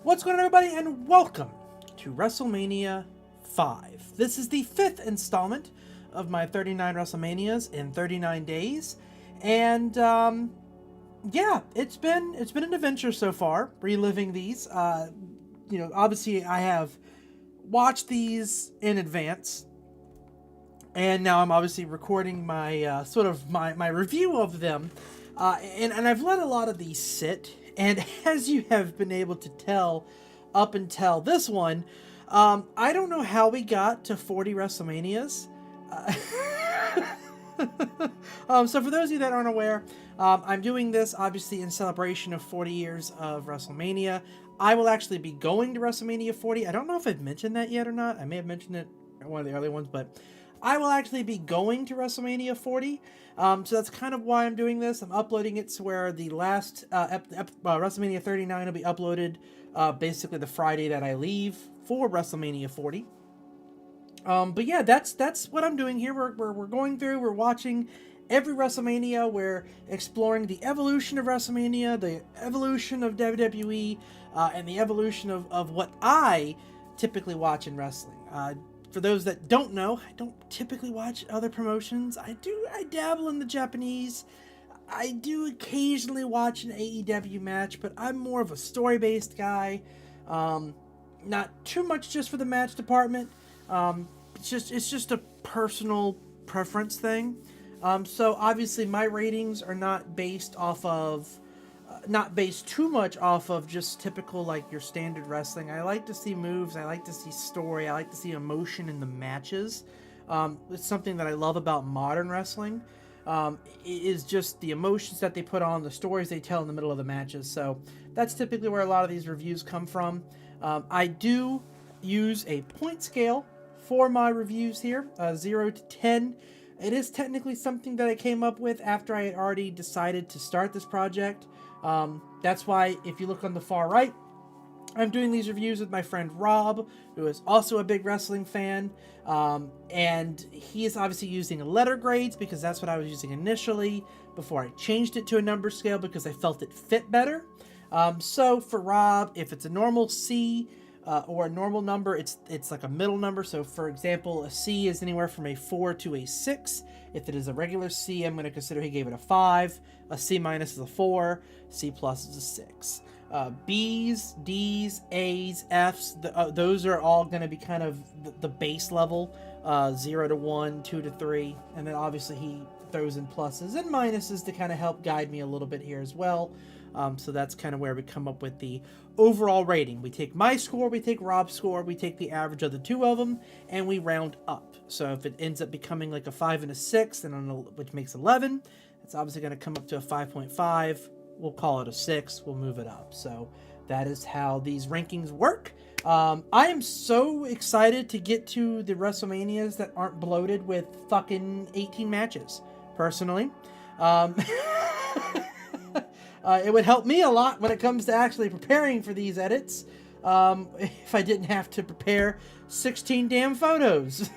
What's going on, everybody, and welcome to Wrestlemania 5. This is the 5th installment of my 39 Wrestlemanias in 39 days, and yeah, it's been an adventure so far, reliving these. Obviously I have watched these in advance, and now I'm obviously recording my my review of them, and I've let a lot of these sit. And as you have been able to tell up until this one, I don't know how we got to 40 WrestleManias. So for those of you that aren't aware, I'm doing this obviously in celebration of 40 years of WrestleMania. I will actually be going to WrestleMania 40. I don't know if I've mentioned that yet or not. I may have mentioned it in one of the early ones, but I will actually be going to WrestleMania 40. So that's kind of why I'm doing this. I'm uploading it to where the last WrestleMania 39 will be uploaded basically the Friday that I leave for WrestleMania 40. But yeah, that's what I'm doing here. We're going through, we're watching every WrestleMania. We're exploring the evolution of WrestleMania, the evolution of WWE, and the evolution of what I typically watch in wrestling. For those that don't know, I don't typically watch other promotions. I dabble in the Japanese. I do occasionally watch an AEW match, but I'm more of a story-based guy. Not too much just for the match department. It's just a personal preference thing. So obviously my ratings are not based too much off of just typical, like, your standard wrestling. I like to see moves, I like to see story, I like to see emotion in the matches. It's something that I love about modern wrestling. Is just the emotions that they put on, the stories they tell in the middle of the matches. So that's typically where a lot of these reviews come from. I do use a point scale for my reviews here, 0 to 10. It is technically something that I came up with after I had already decided to start this project. That's why, if you look on the far right, I'm doing these reviews with my friend Rob, who is also a big wrestling fan, and he is obviously using letter grades because that's what I was using initially before I changed it to a number scale because I felt it fit better. So for Rob, if it's a normal C or a normal number, it's like a middle number. So for example, a C is anywhere from a 4 to a 6. If it is a regular C, I'm going to consider he gave it a 5. A C minus is a 4. C plus is a 6. B's, D's, A's, F's, those are all going to be kind of the base level, 0 to 1, 2 to 3, and then obviously he throws in pluses and minuses to kind of help guide me a little bit here as well. So that's kind of where we come up with the overall rating. We take my score, we take Rob's score, we take the average of the two of them, and we round up. So if it ends up becoming like a 5 and a 6, which makes 11, it's obviously going to come up to a 5.5. We'll call it a 6. We'll move it up. So that is how these rankings work. I am so excited to get to the WrestleManias that aren't bloated with fucking 18 matches, personally. It would help me a lot when it comes to actually preparing for these edits, if I didn't have to prepare 16 damn photos.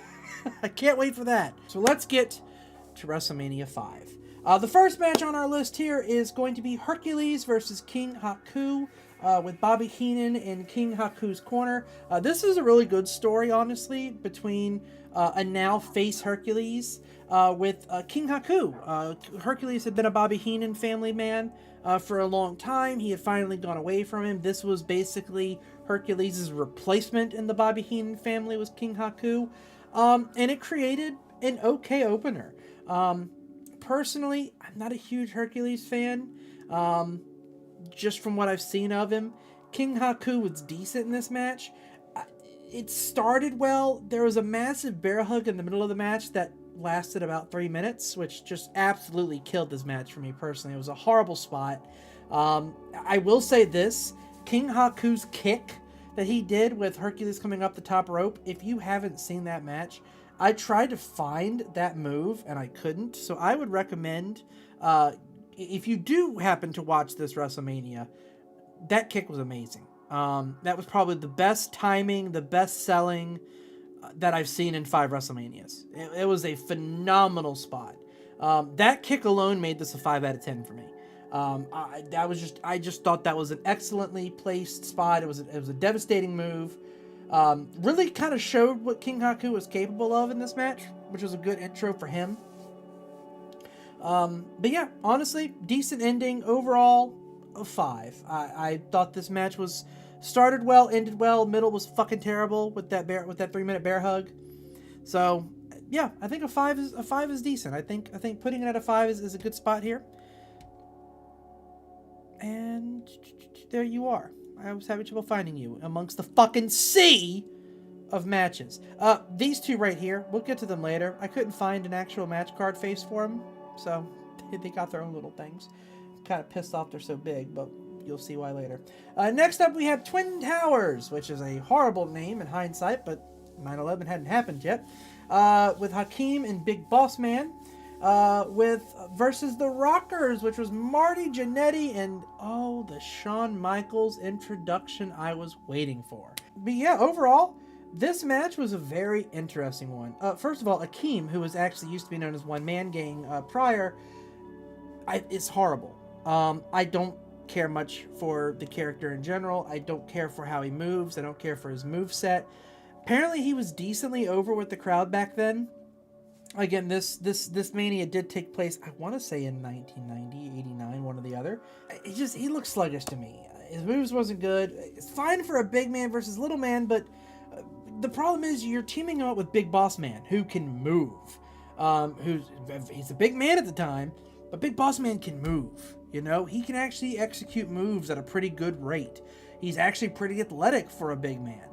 I can't wait for that. So let's get to WrestleMania 5. The first match on our list here is going to be Hercules versus King Haku, with Bobby Heenan in King Haku's corner. This is a really good story, honestly, between a now face Hercules with King Haku. Hercules had been a Bobby Heenan family man for a long time. He had finally gone away from him. This was basically Hercules' replacement in the Bobby Heenan family, was King Haku. And it created an okay opener. Personally, I'm not a huge Hercules fan. Just from what I've seen of him, King Haku was decent in this match. It started well. There was a massive bear hug in the middle of the match that lasted about 3 minutes, which just absolutely killed this match for me personally. It was a horrible spot. I will say this, King Haku's kick that he did with Hercules coming up the top rope, if you haven't seen that match, I tried to find that move and I couldn't. So I would recommend, if you do happen to watch this WrestleMania, that kick was amazing. That was probably the best timing, the best selling that I've seen in 5 WrestleManias. It was a phenomenal spot. That kick alone made this a 5 out of 10 for me. I just thought that was an excellently placed spot. It was a devastating move. Really kind of showed what King Haku was capable of in this match, which was a good intro for him. But yeah, honestly, decent ending overall. A 5. I thought this match was started well, ended well. Middle was fucking terrible with that 3-minute bear hug. So yeah, I think a 5 is decent. I think putting it at a 5 is a good spot here. And there you are. I was having trouble finding you amongst the fucking sea of matches. These two right here, we'll get to them later. I couldn't find an actual match card face for them, so they got their own little things. Kind of pissed off they're so big, but you'll see why later. Next up, we have Twin Towers, which is a horrible name in hindsight, but 9/11 hadn't happened yet. With Hakeem and Big Boss Man. Versus the Rockers, which was Marty Jannetty and the Shawn Michaels introduction I was waiting for. But yeah, overall, this match was a very interesting one. First of all, Hakeem, who was actually used to be known as One Man Gang prior, is horrible. I don't care much for the character in general. I don't care for how he moves. I don't care for his moveset. Apparently, he was decently over with the crowd back then. Again, this Mania did take place, I want to say in 1990, 89, one or the other. He looked sluggish to me. His moves wasn't good. It's fine for a big man versus little man, but the problem is you're teaming up with Big Boss Man, who can move. He's a big man at the time, but Big Boss Man can move. You know, he can actually execute moves at a pretty good rate. He's actually pretty athletic for a big man.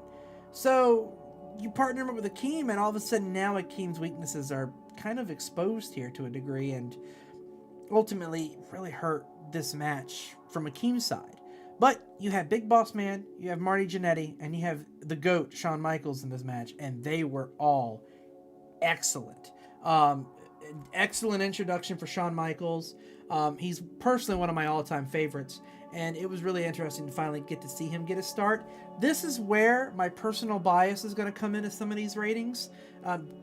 So you partner him up with Hakeem, and all of a sudden now Hakeem's weaknesses are kind of exposed here to a degree, and ultimately really hurt this match from Hakeem's side. But you have Big Boss Man, you have Marty Jannetty, and you have the GOAT, Shawn Michaels, in this match, and they were all excellent. Excellent introduction for Shawn Michaels. He's personally one of my all-time favorites, and it was really interesting to finally get to see him get a start. This is where my personal bias is going to come into some of these ratings,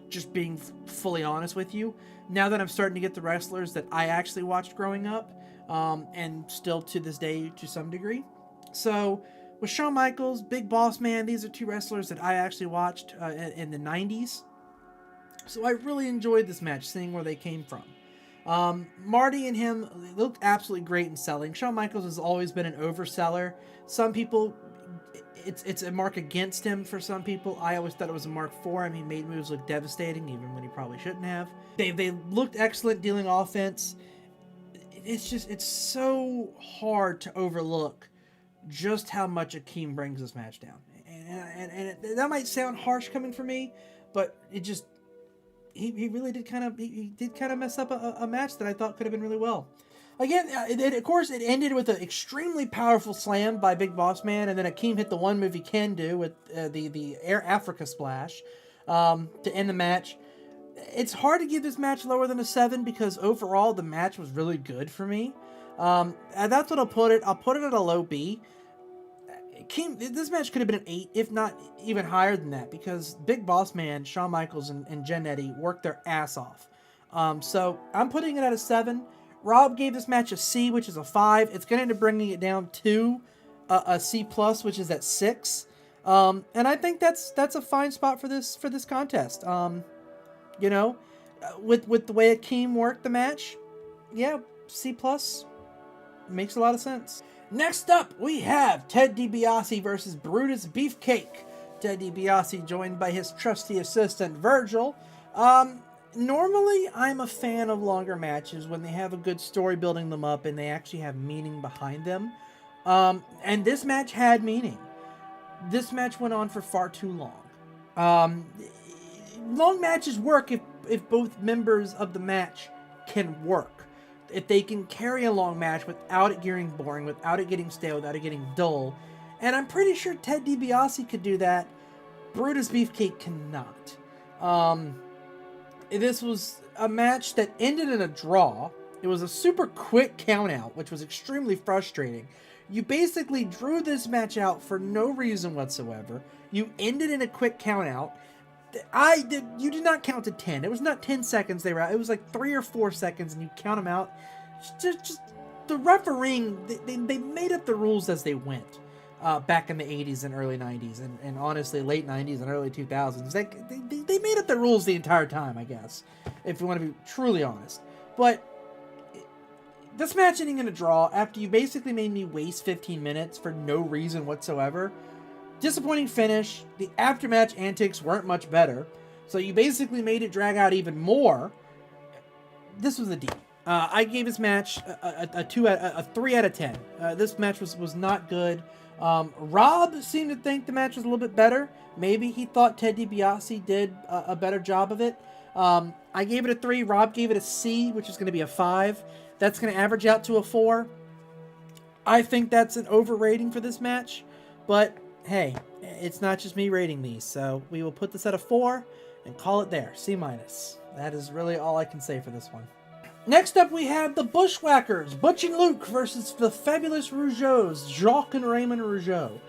just being fully honest with you. Now that I'm starting to get the wrestlers that I actually watched growing up, and still to this day to some degree. So with Shawn Michaels, Big Boss Man, these are two wrestlers that I actually watched in the 90s. So I really enjoyed this match, seeing where they came from. Marty and him looked absolutely great in selling. Shawn Michaels has always been an overseller. Some people, it's a mark against him for some people. I always thought it was a mark for him. He made moves look devastating, even when he probably shouldn't have. They looked excellent dealing offense. It's so hard to overlook just how much Hakeem brings this match down. And that might sound harsh coming from me, but it just... He really did kind of mess up a match that I thought could have been really well. Again, of course, it ended with an extremely powerful slam by Big Boss Man, and then Hakeem hit the one move he can do with the Air Africa Splash to end the match. It's hard to give this match lower than a 7 because overall the match was really good for me. And that's what I'll put it. I'll put it at a low B. This match could have been an 8, if not even higher than that, because Big Boss Man, Shawn Michaels, and Jannetty worked their ass off. So I'm putting it at a 7. Rob gave this match a C, which is a 5. It's going to end up bringing it down to a C+, which is at 6. And I think that's a fine spot for this contest. You know, with the way Hakeem worked the match, yeah, C+. Makes a lot of sense. Next up, we have Ted DiBiase versus Brutus Beefcake. Ted DiBiase joined by his trusty assistant, Virgil. Normally, I'm a fan of longer matches when they have a good story building them up and they actually have meaning behind them. And this match had meaning. This match went on for far too long. Long matches work if both members of the match can work. If they can carry a long match without it getting boring, without it getting stale, without it getting dull. And I'm pretty sure Ted DiBiase could do that. Brutus Beefcake cannot. This was a match that ended in a draw. It was a super quick countout, which was extremely frustrating. You basically drew this match out for no reason whatsoever. You ended in a quick countout. You did not count to 10. It was not 10 seconds they were out. It was like 3 or 4 seconds, and you count them out. Just the refereeing, they made up the rules as they went. Back in the 80s and early 90s, and honestly, late 90s and early 2000s. They made up the rules the entire time, I guess, if you want to be truly honest. But this match ending in a draw after you basically made me waste 15 minutes for no reason whatsoever. Disappointing finish. The aftermatch antics weren't much better, so you basically made it drag out even more. This was a D. I gave this match a 3 out of 10. This match was not good. Rob seemed to think the match was a little bit better. Maybe he thought Ted DiBiase did a better job of it. I gave it a 3. Rob gave it a C, which is going to be a 5. That's going to average out to a 4. I think that's an overrating for this match. But, hey, it's not just me rating these. So we will put this at a 4 and call it there. C-. That is really all I can say for this one. Next up, we have the Bushwhackers, Butch and Luke versus the Fabulous Rougeaus, Jacques and Raymond Rougeau.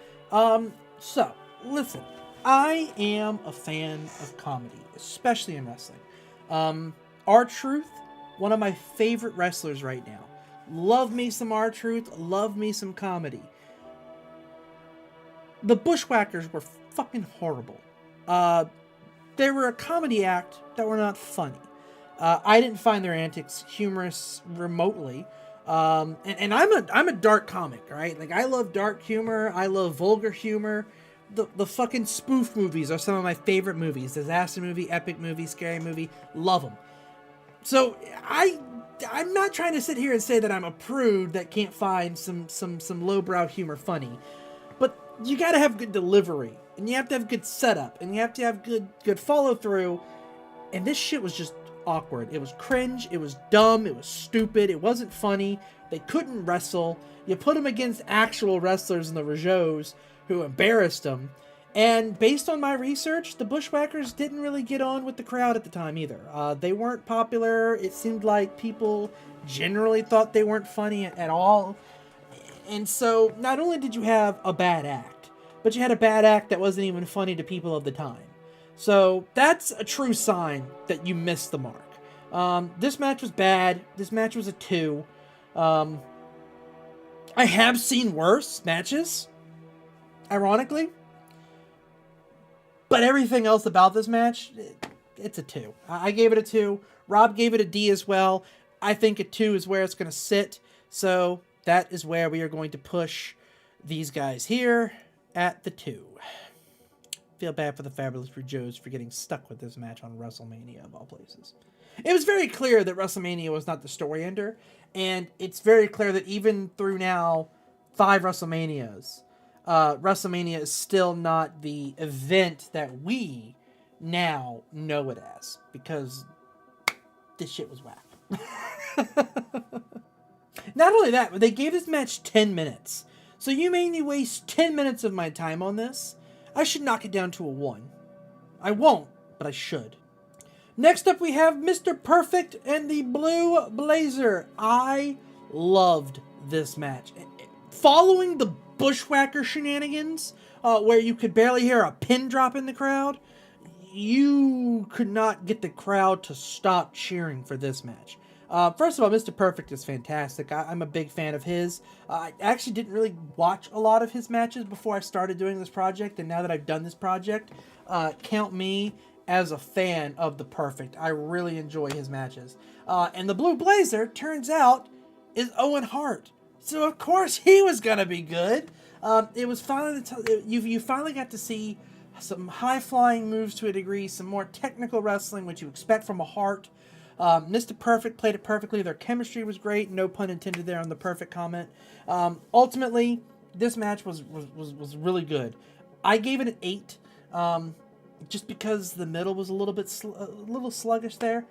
So, listen, I am a fan of comedy, especially in wrestling. R-Truth, one of my favorite wrestlers right now. Love me some R-Truth, love me some comedy. The Bushwhackers were fucking horrible. They were a comedy act that were not funny. I didn't find their antics humorous remotely. And I'm a dark comic, right? Like, I love dark humor. I love vulgar humor. The fucking spoof movies are some of my favorite movies. Disaster movie, epic movie, scary movie. Love them. So I'm not trying to sit here and say that I'm a prude that can't find some lowbrow humor funny. But you gotta have good delivery. And you have to have good setup. And you have to have good follow through. And this shit was just awkward. It was cringe, it was dumb, it was stupid, it wasn't funny, they couldn't wrestle, you put them against actual wrestlers in the Rougeaus who embarrassed them, and based on my research, the Bushwhackers didn't really get on with the crowd at the time either. They weren't popular, it seemed like people generally thought they weren't funny at all, and so not only did you have a bad act, but you had a bad act that wasn't even funny to people of the time. So that's a true sign that you missed the mark. This match was bad. This match was a 2. I have seen worse matches, ironically. But everything else about this match, it's a 2. I gave it a 2. Rob gave it a D as well. I think a 2 is where it's going to sit. So that is where we are going to push these guys here at the 2. Feel bad for the Fabulous Rougeaus for getting stuck with this match on Wrestlemania, of all places. It was very clear that Wrestlemania was not the story ender, and it's very clear that even through now 5 Wrestlemanias, WrestleMania is still not the event that we now know it as, because this shit was whack. Not only that, but they gave this match 10 minutes. So you made me waste 10 minutes of my time on this. I should knock it down to a 1. I won't, but I should. Next up, we have Mr. Perfect and the Blue Blazer. I loved this match. Following the Bushwhacker shenanigans, where you could barely hear a pin drop in the crowd, you could not get the crowd to stop cheering for this match. First of all, Mr. Perfect is fantastic. I'm a big fan of his. I actually didn't really watch a lot of his matches before I started doing this project, and now that I've done this project, count me as a fan of the Perfect. I really enjoy his matches. And the Blue Blazer, turns out, is Owen Hart. So, of course, he was going to be good. It was finally, you finally got to see some high-flying moves to a degree, some more technical wrestling, which you expect from a Hart. Mr. Perfect played it perfectly. Their chemistry was great. No pun intended there on the perfect comment. Ultimately, this match was really good. I gave it an 8, just because the middle was a little sluggish there.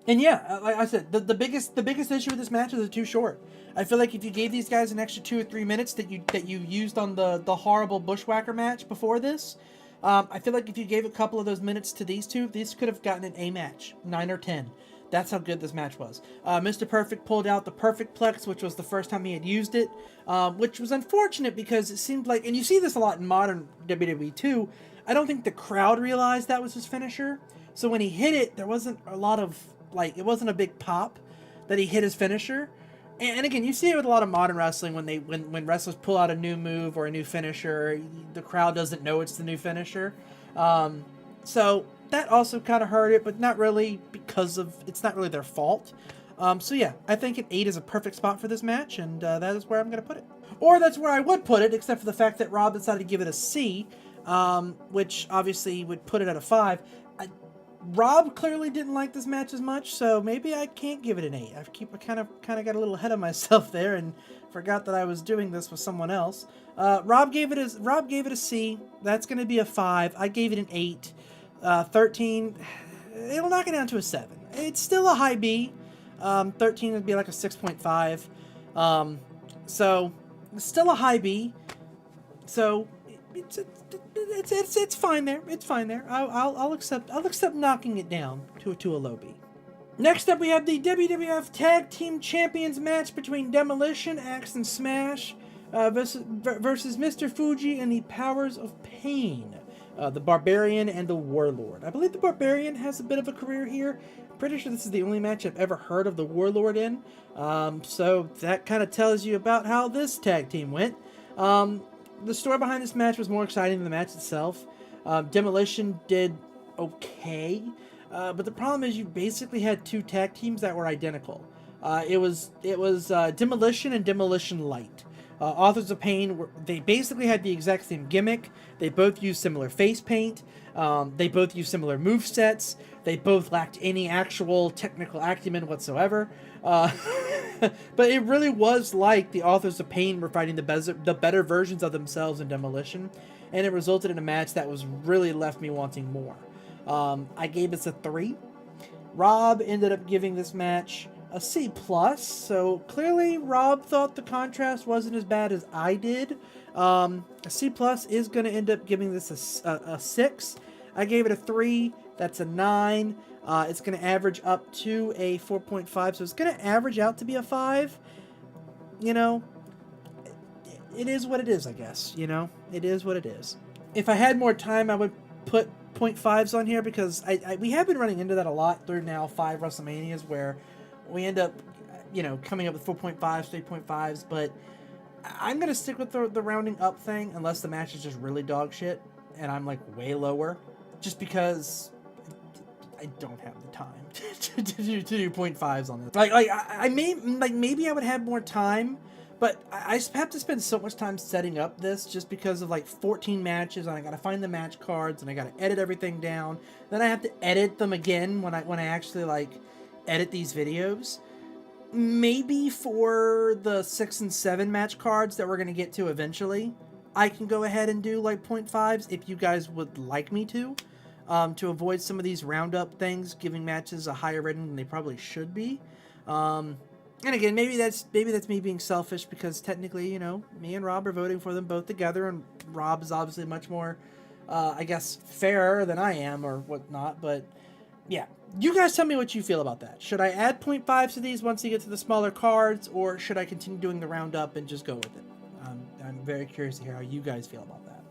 And yeah, like I said, the biggest issue with this match is it's too short. I feel like if you gave these guys an extra 2 or 3 minutes that you used on the horrible Bushwhacker match before this, I feel like if you gave a couple of those minutes to these two, these could have gotten an A match, 9 or 10. That's how good this match was. Mr. Perfect pulled out the Perfect Plex, which was the first time he had used it, which was unfortunate because it seemed like, and you see this a lot in modern WWE too, I don't think the crowd realized that was his finisher. So when he hit it, there wasn't a lot of, like, it wasn't a big pop that he hit his finisher. And again, you see it with a lot of modern wrestling when wrestlers pull out a new move or a new finisher, the crowd doesn't know it's the new finisher. So that also kind of hurt it, but not really because of it's not really their fault. So yeah, I think an 8 is a perfect spot for this match, and that is where I'm going to put it. Or that's where I would put it, except for the fact that Rob decided to give it a C, which obviously would put it at a 5. Rob clearly didn't like this match as much, so maybe I can't give it an 8. I kind of got a little ahead of myself there and forgot that I was doing this with someone else. Rob gave it a C. That's going to be a 5. I gave it an 8. 13, it'll knock it down to a 7. It's still a high B. 13 would be like a 6.5. So it's still a high B. So it's fine there. It's fine there. I'll accept knocking it down to a low B. Next up, we have the WWF Tag Team Champions match between Demolition, Axe, and Smash versus Mr. Fuji and the Powers of Pain, the Barbarian and the Warlord. I believe the Barbarian has a bit of a career here. Pretty sure this is the only match I've ever heard of the Warlord in. So that kind of tells you about how this tag team went. The story behind this match was more exciting than the match itself. Demolition did okay, but the problem is you basically had two tag teams that were identical. It was Demolition and Demolition Light. Authors of Pain, they basically had the exact same gimmick. They both used similar face paint. They both used similar movesets. They both lacked any actual technical acumen whatsoever. But it really was like the Authors of Pain were fighting the better versions of themselves in Demolition, and it resulted in a match that was really left me wanting more. I gave this a 3. Rob ended up giving this match a C+, so clearly Rob thought the contrast wasn't as bad as I did. A C+ is going to end up giving this a 6. I gave it a 3. That's a 9. It's going to average up to a 4.5, so it's going to average out to be a 5. You know, it is what it is, I guess. You know, it is what it is. If I had more time, I would put 0.5s on here, because we have been running into that a lot through now 5 WrestleManias, where we end up, you know, coming up with 4.5s, 3.5s, but I'm going to stick with the rounding up thing, unless the match is just really dog shit, and I'm, like, way lower, just because I don't have the time to do 0.5s on this. Maybe I would have more time, but I have to spend so much time setting up this, just because of, like, 14 matches, and I gotta find the match cards, and I gotta edit everything down. Then I have to edit them again when I actually, like, edit these videos. Maybe for the 6 and 7 match cards that we're gonna get to eventually, I can go ahead and do, like, 0.5s if you guys would like me to avoid some of these roundup things, giving matches a higher rating than they probably should be. And again, maybe that's me being selfish, because technically, you know, me and Rob are voting for them both together, and Rob is obviously much more, I guess, fairer than I am or whatnot. But yeah, you guys tell me what you feel about that. Should I add 0.5s to these once you get to the smaller cards, or should I continue doing the roundup and just go with it? I'm very curious to hear how you guys feel about that.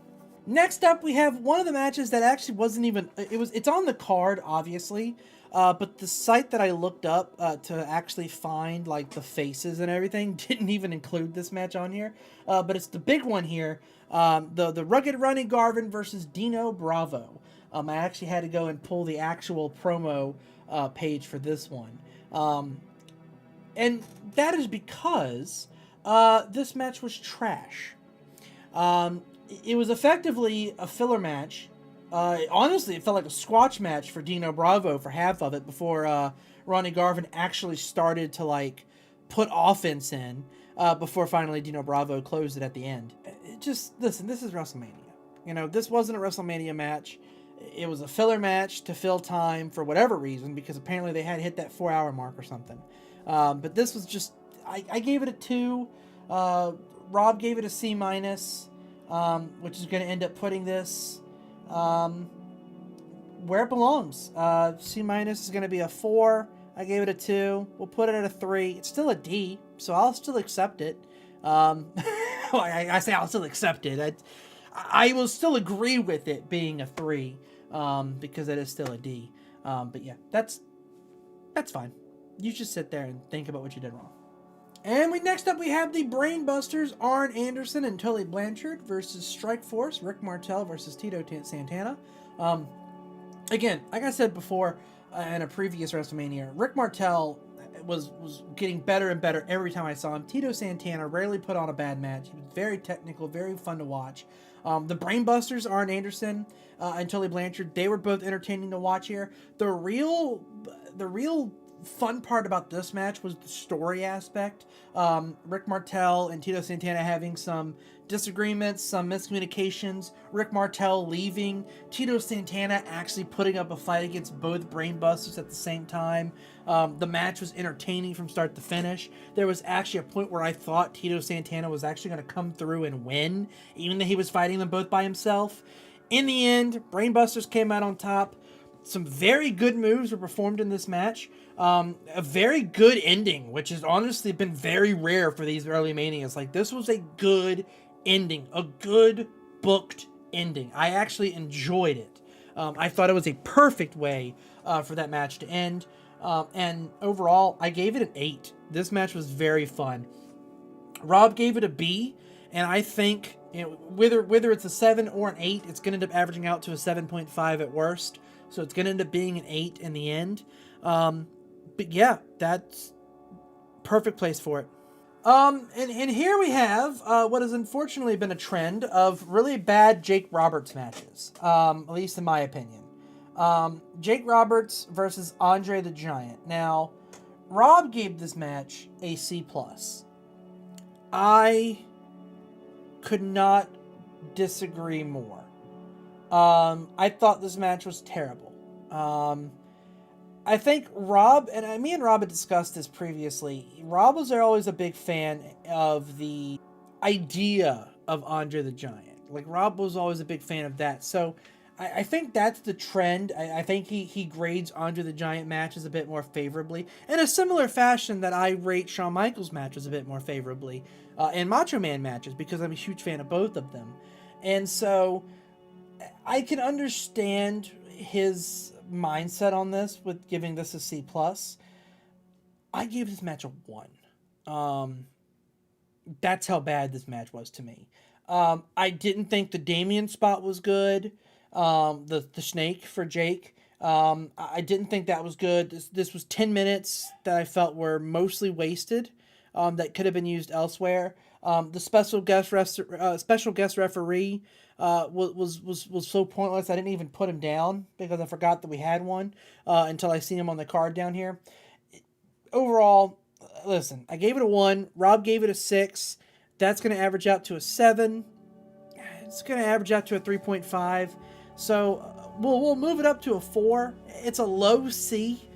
Next up, we have one of the matches that actually wasn't even... It's on the card, obviously, but the site that I looked up to actually find, like, the faces and everything didn't even include this match on here. But it's the big one here, the Rugged Ronnie Garvin versus Dino Bravo. I actually had to go and pull the actual promo page for this one. And that is because this match was trash. It was effectively a filler match. Honestly, it felt like a squash match for Dino Bravo for half of it, before Ronnie Garvin actually started to, like, put offense in, before finally Dino Bravo closed it at the end. Listen, this is WrestleMania. You know, this wasn't a WrestleMania match. It was a filler match to fill time for whatever reason, because apparently they had hit that 4-hour mark or something. But this was just... I gave it a 2. Rob gave it a C-, which is going to end up putting this where it belongs. C- is going to be a 4. I gave it a 2. We'll put it at a 3. It's still a D, so I'll still accept it. I say I'll still accept it. I will still agree with it being a 3, because it is still a D. But yeah, that's fine. You just sit there and think about what you did wrong. And next up we have the Brainbusters, Arn Anderson and Tully Blanchard versus Strikeforce, Rick Martel versus Tito Santana. Again, like I said before in a previous WrestleMania, Rick Martel was getting better and better every time I saw him. Tito Santana rarely put on a bad match. He was very technical, very fun to watch. The Brainbusters, Arn Anderson and Tully Blanchard, they were both entertaining to watch here. The real fun part about this match was the story aspect. Rick Martel and Tito Santana having some disagreements, some miscommunications, Rick Martel leaving, Tito Santana actually putting up a fight against both Brainbusters at the same time. The match was entertaining from start to finish. There was actually a point where I thought Tito Santana was actually going to come through and win, even though he was fighting them both by himself. In the end, Brainbusters came out on top. Some very good moves were performed in this match. A very good ending, which has honestly been very rare for these early Manias. Like, this was a good ending, a good booked ending. I actually enjoyed it. I thought it was a perfect way for that match to end. And overall, I gave it an 8. This match was very fun. Rob gave it a B, and I think, you know, whether it's a 7 or an 8, it's going to end up averaging out to a 7.5 at worst. So it's going to end up being an 8 in the end. But yeah, that's perfect place for it. And here we have what has unfortunately been a trend of really bad Jake Roberts matches, at least in my opinion. Jake Roberts versus Andre the Giant. Now, Rob gave this match a C+. I could not disagree more. I thought this match was terrible. I think Rob, and me and Rob had discussed this previously, Rob was always a big fan of the idea of Andre the Giant. Like, Rob was always a big fan of that. So I think that's the trend. I think he grades Andre the Giant matches a bit more favorably, in a similar fashion that I rate Shawn Michaels matches a bit more favorably, and Macho Man matches, because I'm a huge fan of both of them. And so I can understand his mindset on this with giving this a C+. I gave this match a 1. That's how bad this match was to me. I didn't think the Damien spot was good. The snake for Jake. I didn't think that was good. This was 10 minutes that I felt were mostly wasted. That could have been used elsewhere. The special guest referee was so pointless. I didn't even put him down because I forgot that we had one until I seen him on the card down here. Overall, listen, I gave it a 1. Rob gave it a 6. That's going to average out to a 7. It's going to average out to a 3.5. So we'll move it up to a 4. It's a low C.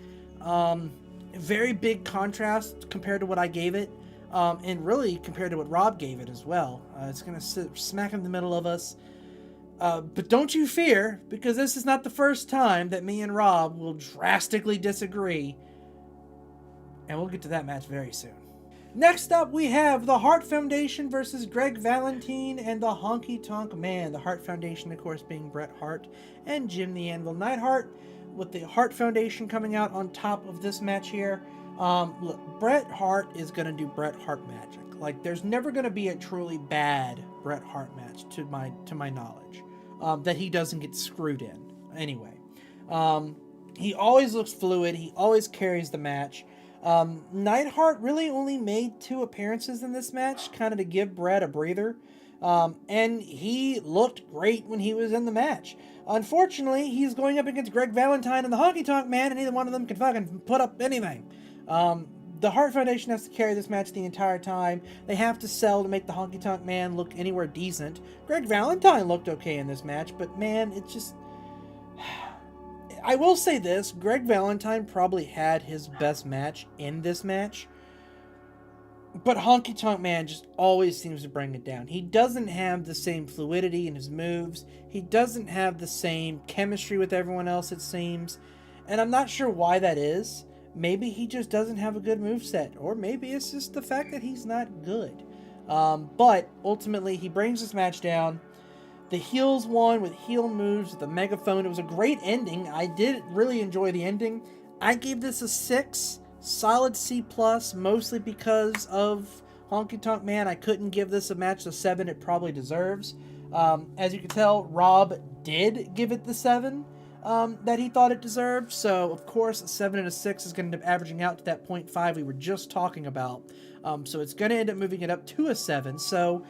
Very big contrast compared to what I gave it. And really compared to what Rob gave it as well. It's going to sit smack in the middle of us. But don't you fear, because this is not the first time that me and Rob will drastically disagree. And we'll get to that match very soon. Next up, we have the Hart Foundation versus Greg Valentine and the Honky Tonk Man. The Hart Foundation, of course, being Bret Hart and Jim the Anvil Neidhart, with the Hart Foundation coming out on top of this match here. Look, Bret Hart is going to do Bret Hart magic. Like, there's never going to be a truly bad Bret Hart match, to my knowledge, that he doesn't get screwed in. Anyway, he always looks fluid. He always carries the match. Neidhart really only made 2 appearances in this match, kind of to give Bret a breather. And he looked great when he was in the match. Unfortunately, he's going up against Greg Valentine and the Honky Tonk Man, and neither one of them can fucking put up anything. The Hart Foundation has to carry this match the entire time. They have to sell to make the Honky Tonk Man look anywhere decent. Greg Valentine looked okay in this match, but man, it's just... I will say this, Greg Valentine probably had his best match in this match, but Honky Tonk Man just always seems to bring it down. He doesn't have the same fluidity in his moves. He doesn't have the same chemistry with everyone else, it seems, and I'm not sure why that is. Maybe he just doesn't have a good moveset, or maybe it's just the fact that he's not good. But ultimately, he brings this match down. The heels won with heel moves, with the megaphone. It was a great ending. I did really enjoy the ending. I gave this a 6. solid C+, mostly because of Honky Tonk Man. I couldn't give this a match the 7 it probably deserves. As you can tell, Rob did give it the 7 that he thought it deserved. So, of course, a 7 and a 6 is going to end up averaging out to that 0.5 we were just talking about. So it's going to end up moving it up to a 7. So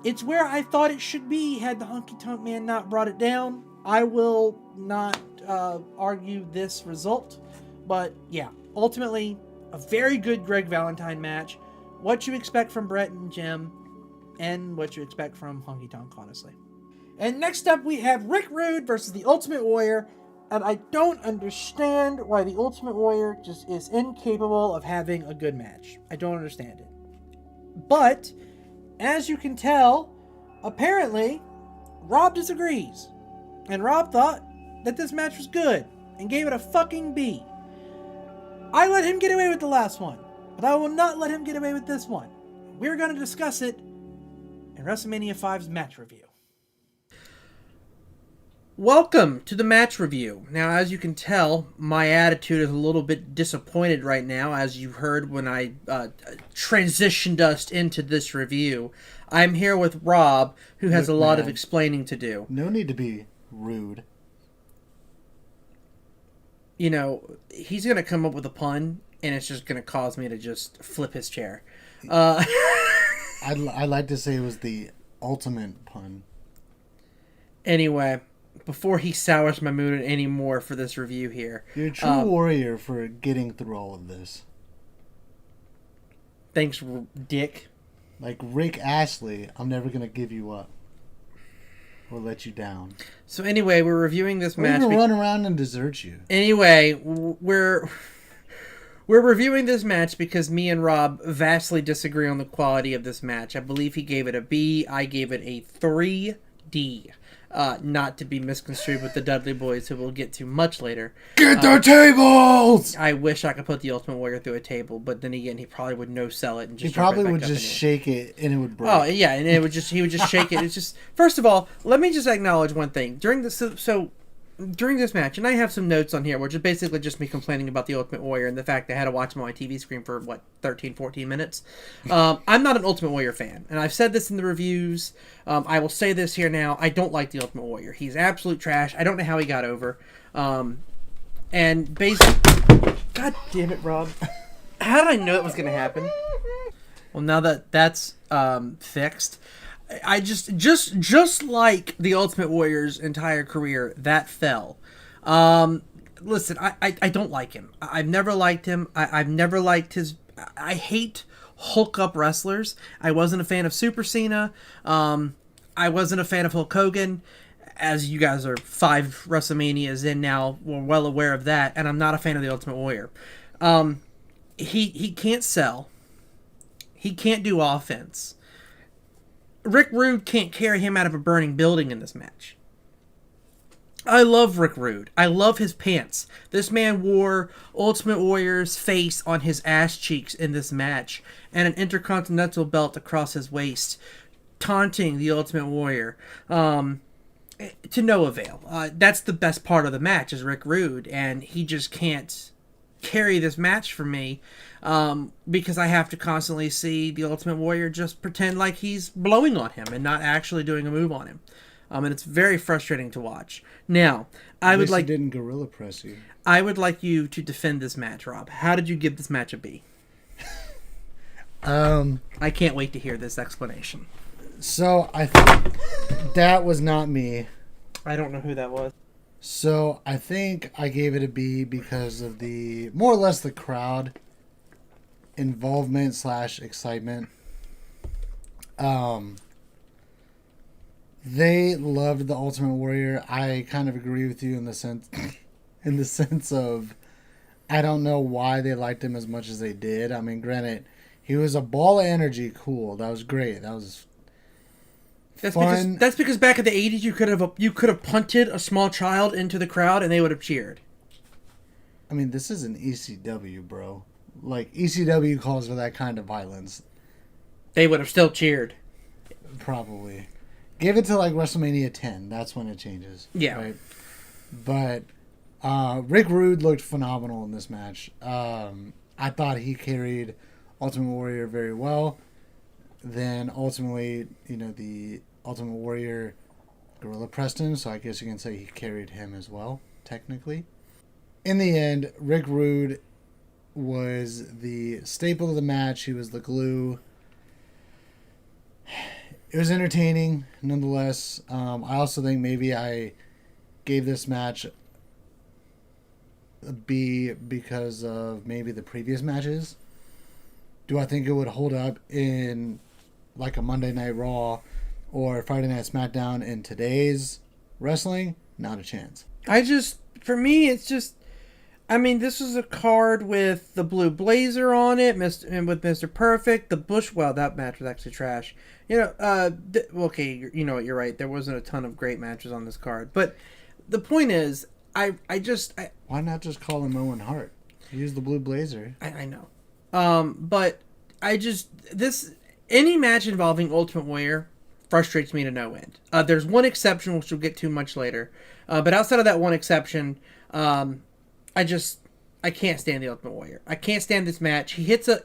it's where I thought it should be had the Honky Tonk Man not brought it down. I will not argue this result. But, yeah, ultimately, a very good Greg Valentine match. What you expect from Brett and Jim, and what you expect from Honky Tonk, honestly. And next up, we have Rick Rude versus the Ultimate Warrior. And I don't understand why the Ultimate Warrior just is incapable of having a good match. I don't understand it. But, as you can tell, apparently, Rob disagrees. And Rob thought that this match was good, and gave it a fucking B. I let him get away with the last one, but I will not let him get away with this one. We're going to discuss it in WrestleMania 5's match review. Welcome to the match review. Now, as you can tell, my attitude is a little bit disappointed right now, as you heard when I transitioned us into this review. I'm here with Rob, who has a lot of explaining to do. No need to be rude. You know, he's going to come up with a pun, and it's just going to cause me to just flip his chair. I'd like to say it was the ultimate pun. Anyway, before he sours my mood anymore for this review here. You're a true warrior for getting through all of this. Thanks, Dick. Like Rick Astley, I'm never going to give you up. Or let you down. So anyway, we're reviewing this match. We're going to run around and desert you. Anyway, we're reviewing this match because me and Rob vastly disagree on the quality of this match. I believe he gave it a B. I gave it a 3D. Not to be misconstrued with the Dudley Boys, who we'll get to much later. Get the tables! I wish I could put the Ultimate Warrior through a table, but then again, he probably would no-sell it and just. He probably would just shake it and it would break. Oh yeah, and he would just shake it. It's just, first of all, let me just acknowledge one thing during this. During this match, and I have some notes on here, which is basically just me complaining about the Ultimate Warrior and the fact that I had to watch him on my TV screen for, 13, 14 minutes. I'm not an Ultimate Warrior fan, and I've said this in the reviews. I will say this here now. I don't like the Ultimate Warrior. He's absolute trash. I don't know how he got over. And basically... God damn it, Rob. How did I know it was going to happen? Well, now that that's fixed... I just like the Ultimate Warrior's entire career, that fell. Listen, I don't like him. I've never liked him. I've never liked his... I hate Hulk-up wrestlers. I wasn't a fan of Super Cena. I wasn't a fan of Hulk Hogan. As you guys are 5 WrestleManias in now, we're well aware of that. And I'm not a fan of the Ultimate Warrior. He can't sell. He can't do offense. Rick Rude can't carry him out of a burning building in this match. I love Rick Rude. I love his pants. This man wore Ultimate Warrior's face on his ass cheeks in this match, and an Intercontinental belt across his waist, taunting the Ultimate Warrior. To no avail. That's the best part of the match, is Rick Rude, and he just can't carry this match for me. Because I have to constantly see the Ultimate Warrior just pretend like he's blowing on him and not actually doing a move on him. And it's very frustrating to watch. Now, I would like... He didn't gorilla press you. I would like you to defend this match, Rob. How did you give this match a B? I can't wait to hear this explanation. So, I think that was not me. I don't know who that was. So, I think I gave it a B because of the... more or less the crowd... involvement / excitement. They loved the Ultimate Warrior. I kind of agree with you in the sense of I don't know why they liked him as much as they did. I mean, granted, he was a ball of energy. Cool, that was great. That was fun. That's because back in the 80s you could have punted a small child into the crowd and they would have cheered. I mean, this is an ECW, bro. Like, ECW calls for that kind of violence. They would have still cheered. Probably. Give it to, like, WrestleMania 10. That's when it changes. Yeah. Right? But Rick Rude looked phenomenal in this match. I thought he carried Ultimate Warrior very well. Then ultimately, the Ultimate Warrior Gorilla pressed him, so I guess you can say he carried him as well, technically. In the end, Rick Rude was the staple of the match. He was the glue. It was entertaining, nonetheless. I also think maybe I gave this match a B because of maybe the previous matches. Do I think it would hold up in like a Monday Night Raw or Friday Night SmackDown in today's wrestling? Not a chance. For me, it's just, I mean, this is a card with the blue blazer on it, and with Mr. Perfect, the Bush. Well, that match was actually trash. Okay, you know what? You're right. There wasn't a ton of great matches on this card, but the point is, I why not just call him Owen Hart? Use the blue blazer. I know, but any match involving Ultimate Warrior frustrates me to no end. There's one exception, which we'll get to much later, but outside of that one exception, I can't stand the Ultimate Warrior. I can't stand this match. He hits a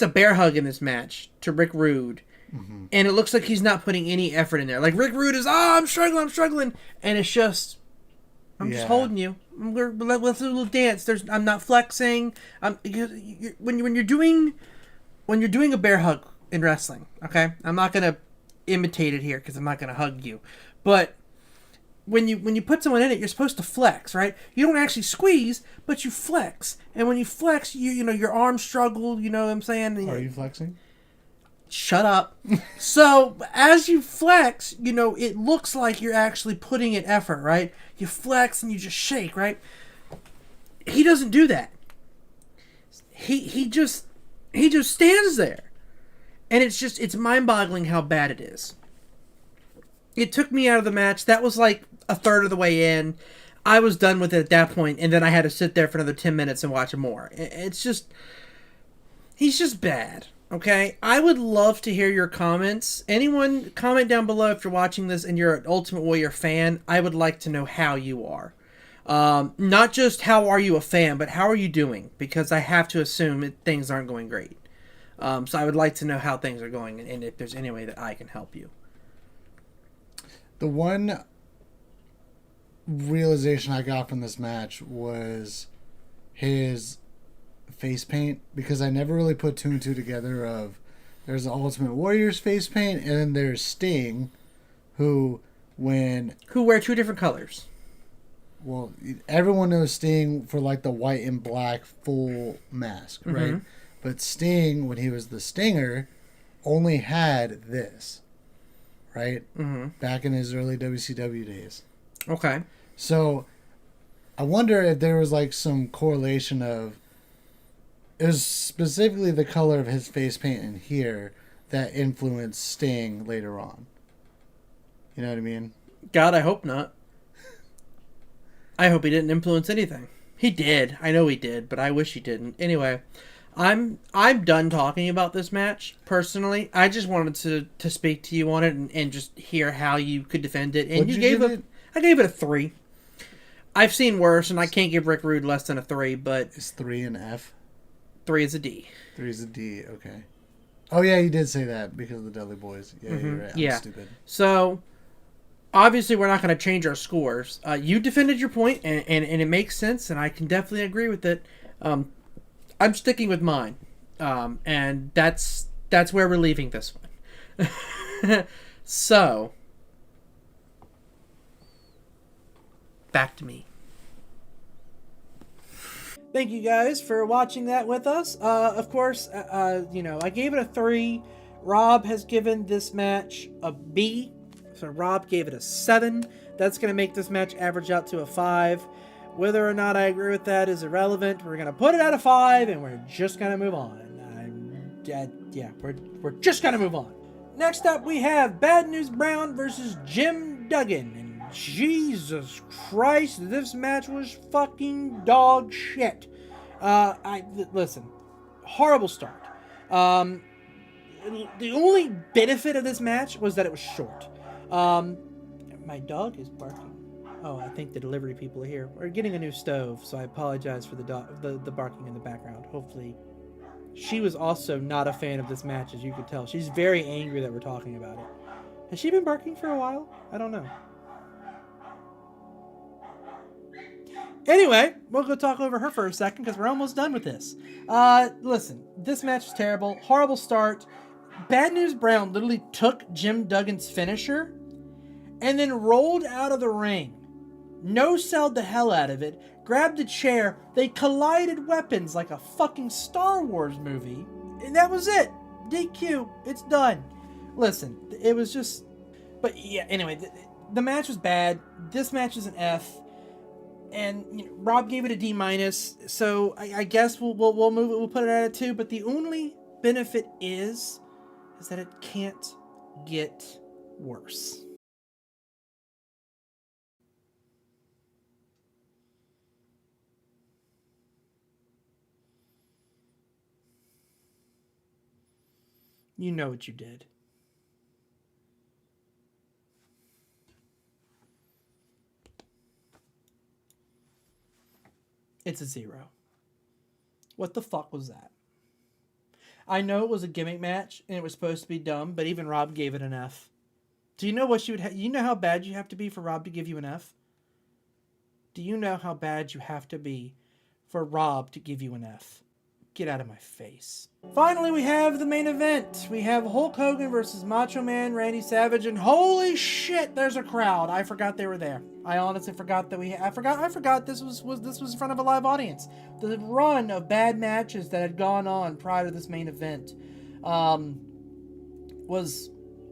bear hug in this match to Rick Rude, and it looks like he's not putting any effort in there. Like Rick Rude is, I'm struggling, and it's just, I'm just holding you. Let's do a little dance. I'm not flexing. When you're doing a bear hug in wrestling, okay, I'm not gonna imitate it here because I'm not gonna hug you, but when you put someone in it, you're supposed to flex, right? You don't actually squeeze, but you flex. And when you flex, your arms struggle, you know what I'm saying? Are you flexing? Shut up. So, as you flex, it looks like you're actually putting in effort, right? You flex and you just shake, right? He doesn't do that. He just stands there. And it's mind-boggling how bad it is. It took me out of the match. That was like a third of the way in. I was done with it at that point, and then I had to sit there for another 10 minutes and watch more. He's just bad, okay? I would love to hear your comments. Anyone, comment down below if you're watching this and you're an Ultimate Warrior fan. I would like to know how you are. Not just how are you a fan, but how are you doing? Because I have to assume that things aren't going great. So I would like to know how things are going and if there's any way that I can help you. The one realization I got from this match was his face paint, because I never really put two and two together of there's the Ultimate Warrior's face paint and then there's Sting who wear two different colors. Well, everyone knows Sting for like the white and black full mask, right? But Sting, when he was the Stinger, only had this. Right? Back in his early WCW days. Okay. So, I wonder if there was like some correlation of, it was specifically the color of his face paint in here that influenced Sting later on. You know what I mean? God, I hope not. I hope he didn't influence anything. He did. I know he did, but I wish he didn't. Anyway, I'm done talking about this match, personally. I just wanted to speak to you on it and just hear how you could defend it. And I gave it a 3. I've seen worse, and I can't give Rick Rude less than a 3, but... Is 3 an F? 3 is a D. 3 is a D, okay. Oh, yeah, you did say that because of the Dudley Boys. Yeah, you're right. I'm stupid. So, obviously, we're not going to change our scores. You defended your point, and it makes sense, and I can definitely agree with it. I'm sticking with mine, and that's where we're leaving this one. So, back to me. Thank you guys for watching that with us. Of course, I gave it a 3. Rob has given this match a B, so Rob gave it a 7. That's going to make this match average out to a 5. Whether or not I agree with that is irrelevant. We're going to put it at a 5, and we're just going to move on. We're just going to move on. Next up, we have Bad News Brown versus Jim Duggan. And Jesus Christ, this match was fucking dog shit. Listen, horrible start. The only benefit of this match was that it was short. My dog is barking. Oh, I think the delivery people are here. We're getting a new stove, so I apologize for the barking in the background. Hopefully, she was also not a fan of this match, as you could tell. She's very angry that we're talking about it. Has she been barking for a while? I don't know. Anyway, we'll go talk over her for a second because we're almost done with this. Listen, this match was terrible. Horrible start. Bad News Brown literally took Jim Duggan's finisher and then rolled out of the ring. No-selled the hell out of it. Grabbed a chair. They collided weapons like a fucking Star Wars movie. And that was it. DQ. It's done. Listen, it was just... But yeah, anyway, the match was bad. This match is an F. And you know, Rob gave it a D-, so I guess we'll move it. We'll put it at a 2. But the only benefit is that it can't get worse. You know what you did. It's a 0. What the fuck was that? I know it was a gimmick match and it was supposed to be dumb, but even Rob gave it an F. Do you know what you know how bad you have to be for Rob to give you an F? Do you know how bad you have to be for Rob to give you an F? Get out of my face. Finally, we have the main event. We have Hulk Hogan versus Macho Man Randy Savage, and holy shit, there's a crowd. I forgot they were there. I honestly forgot that I forgot this was in front of a live audience. The run of bad matches that had gone on prior to this main event was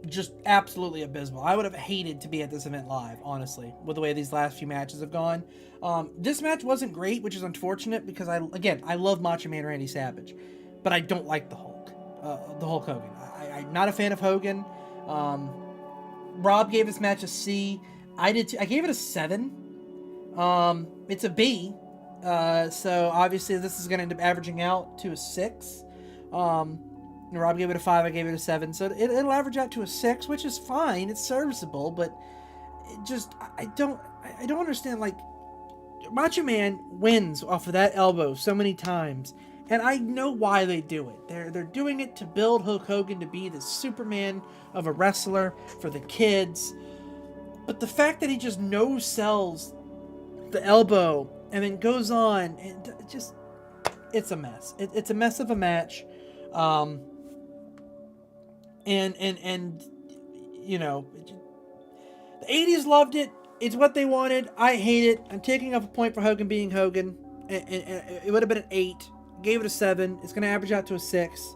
just absolutely abysmal. I would have hated to be at this event live, honestly, with the way these last few matches have gone. This match wasn't great, which is unfortunate because I love Macho Man Randy Savage, but I don't like the Hulk Hogan. I'm not a fan of Hogan. Rob gave this match a C. I did too. I gave it a 7. It's a B. So obviously this is going to end up averaging out to a 6. Rob gave it a 5. I gave it a 7. So it'll average out to a 6, which is fine. It's serviceable, but it just I don't understand. Like, Macho Man wins off of that elbow so many times, and I know why they do it. They're doing it to build Hulk Hogan to be the Superman of a wrestler for the kids. But the fact that he just no-sells the elbow and then goes on, and just, it's a mess. It's a mess of a match. And you know, the 80s loved it. It's what they wanted. I hate it. I'm taking off a point for Hogan being Hogan. And it would have been an 8. Gave it a 7. It's going to average out to a 6.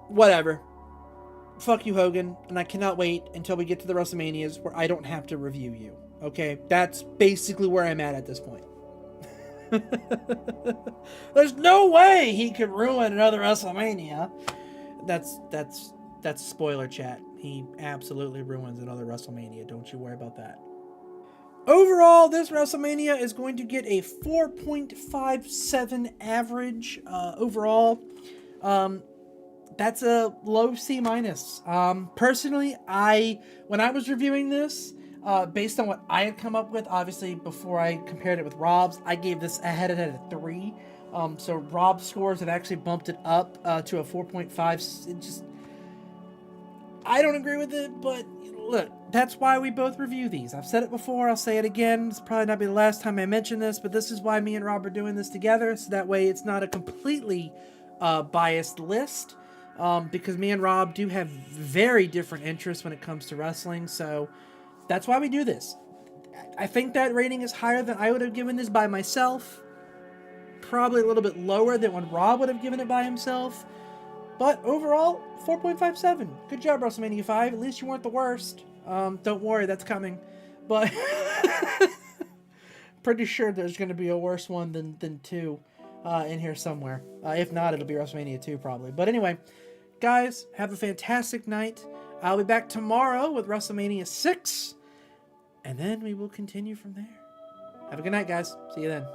Whatever. Fuck you, Hogan. And I cannot wait until we get to the WrestleManias where I don't have to review you. Okay? That's basically where I'm at this point. There's no way he could ruin another WrestleMania. That's spoiler chat. He absolutely ruins another WrestleMania. Don't you worry about that. Overall, this WrestleMania is going to get a 4.57 average overall. That's a low C-. Personally, when I was reviewing this, based on what I had come up with, obviously before I compared it with Rob's, I gave this I had it at a 3. So Rob's scores have actually bumped it up to a 4.5. It just, I don't agree with it, but look, that's why we both review these. I've said it before, I'll say it again. It's probably not be the last time I mention this, but this is why me and Rob are doing this together, so that way it's not a completely biased list, because me and Rob do have very different interests when it comes to wrestling, so that's why we do this. I think that rating is higher than I would have given this by myself. Probably a little bit lower than when Rob would have given it by himself. But overall, 4.57. Good job, WrestleMania 5. At least you weren't the worst. Don't worry, that's coming. But pretty sure there's going to be a worse one than 2 in here somewhere. If not, it'll be WrestleMania 2 probably. But anyway, guys, have a fantastic night. I'll be back tomorrow with WrestleMania 6. And then we will continue from there. Have a good night, guys. See you then.